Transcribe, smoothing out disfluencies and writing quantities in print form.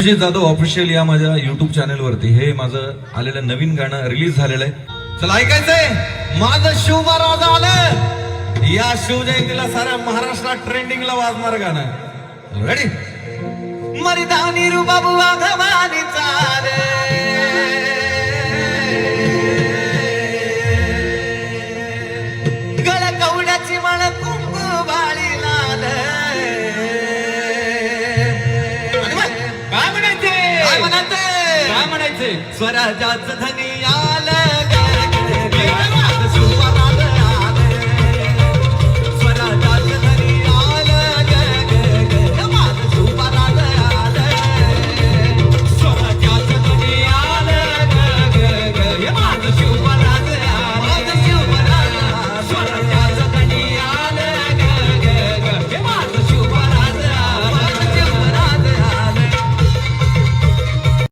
Vijay Jadhav official या माझ्या YouTube channel वरती हे माझं आलेलं नवीन गाणं रिलीज झालेलं आहे. चला ऐकायचंय. माझं शिवबाराज आलं. या शिवजयंतीला साऱ्या महाराष्ट्रात ट्रेंडिंगला वाजणार गाणं. रेडी. मरिदानी रुबाबू वाघवानी चाले गळ कवड्याची मळ कुंकू बाळी लाल. काय म्हणायचे स्वराजाच धनी आलं.